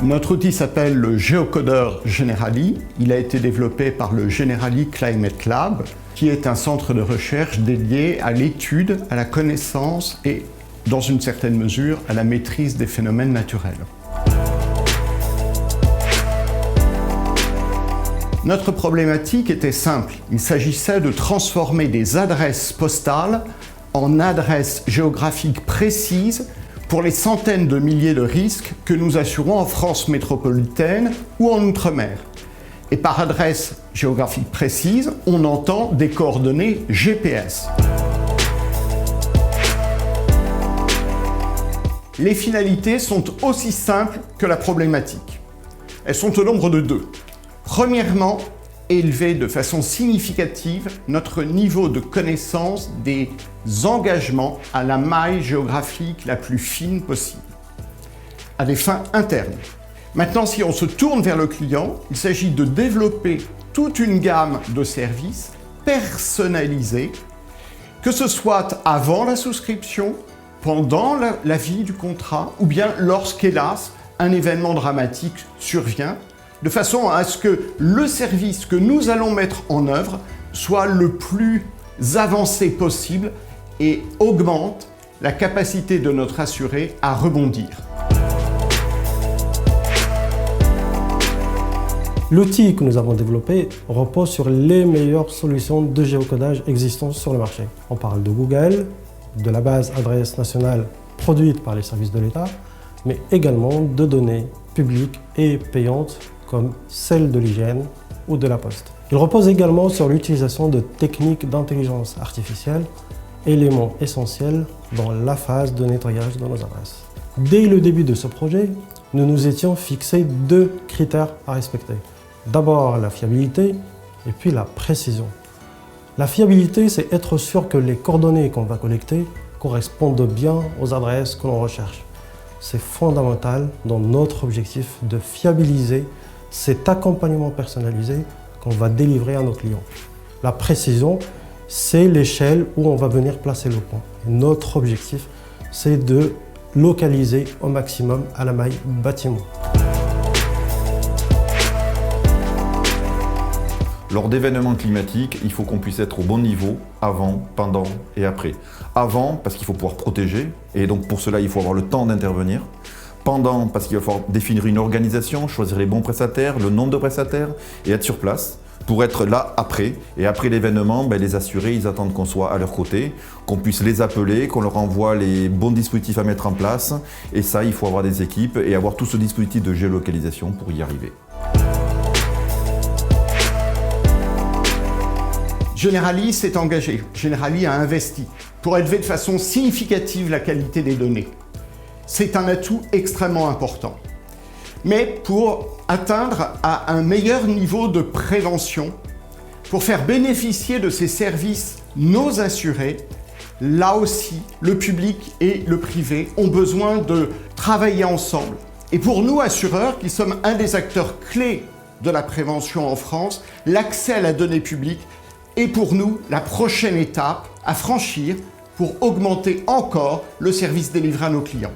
Notre outil s'appelle le géocodeur Generali. Il a été développé par le Generali Climate Lab, qui est un centre de recherche dédié à l'étude, à la connaissance et, dans une certaine mesure, à la maîtrise des phénomènes naturels. Notre problématique était simple. Il s'agissait de transformer des adresses postales en adresses géographiques précises pour les centaines de milliers de risques que nous assurons en France métropolitaine ou en Outre-mer. Et par adresse géographique précise, on entend des coordonnées GPS. Les finalités sont aussi simples que la problématique. Elles sont au nombre de deux. Premièrement, élever de façon significative notre niveau de connaissance des engagements à la maille géographique la plus fine possible, à des fins internes. Maintenant, si on se tourne vers le client, il s'agit de développer toute une gamme de services personnalisés, que ce soit avant la souscription, pendant la vie du contrat, ou bien lorsqu'hélas, un événement dramatique survient, de façon à ce que le service que nous allons mettre en œuvre soit le plus avancé possible et augmente la capacité de notre assuré à rebondir. L'outil que nous avons développé repose sur les meilleures solutions de géocodage existantes sur le marché. On parle de Google, de la base adresse nationale produite par les services de l'État, mais également de données publiques et payantes comme celle de l'IGN ou de la Poste. Il repose également sur l'utilisation de techniques d'intelligence artificielle, élément essentiel dans la phase de nettoyage de nos adresses. Dès le début de ce projet, nous nous étions fixés deux critères à respecter. D'abord la fiabilité et puis la précision. La fiabilité, c'est être sûr que les coordonnées qu'on va collecter correspondent bien aux adresses que l'on recherche. C'est fondamental dans notre objectif de fiabiliser cet accompagnement personnalisé qu'on va délivrer à nos clients. La précision, c'est l'échelle où on va venir placer le point. Notre objectif, c'est de localiser au maximum à la maille bâtiment. Lors d'événements climatiques, il faut qu'on puisse être au bon niveau avant, pendant et après. Avant, parce qu'il faut pouvoir protéger, et donc pour cela, il faut avoir le temps d'intervenir. Pendant, parce qu'il va falloir définir une organisation, choisir les bons prestataires, le nombre de prestataires, et être sur place pour être là après. Et après l'événement, les assurés, ils attendent qu'on soit à leur côté, qu'on puisse les appeler, qu'on leur envoie les bons dispositifs à mettre en place. Et ça, il faut avoir des équipes et avoir tout ce dispositif de géolocalisation pour y arriver. Generali s'est engagé, Generali a investi pour élever de façon significative la qualité des données. C'est un atout extrêmement important. Mais pour atteindre à un meilleur niveau de prévention, pour faire bénéficier de ces services nos assurés, là aussi, le public et le privé ont besoin de travailler ensemble. Et pour nous, assureurs, qui sommes un des acteurs clés de la prévention en France, l'accès à la donnée publique est pour nous la prochaine étape à franchir pour augmenter encore le service délivré à nos clients.